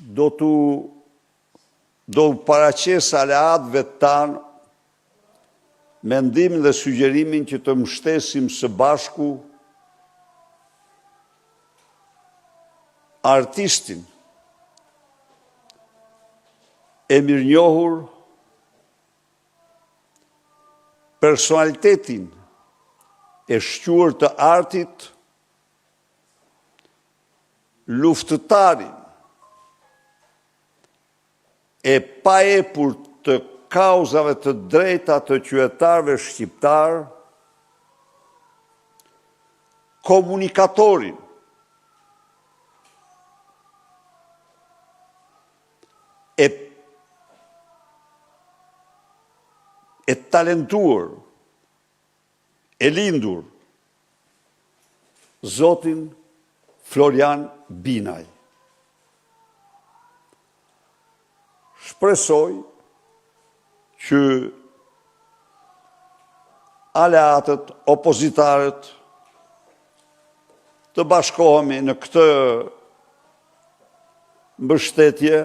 do paraqes aleatëve tanë mendimin dhe sugjerimin që të mbështesim së bashku artistin e mirënjohur, personalitetin e shquar të artit, luftëtarin e paepur të kauzave të drejta të qytetarëve shqiptar, komunikatorin, e talentuar, e lindur, Zotin Florian Binaj. Shpresoj që aleatët, opozitarët, të bashkohemi në këtë mbështetje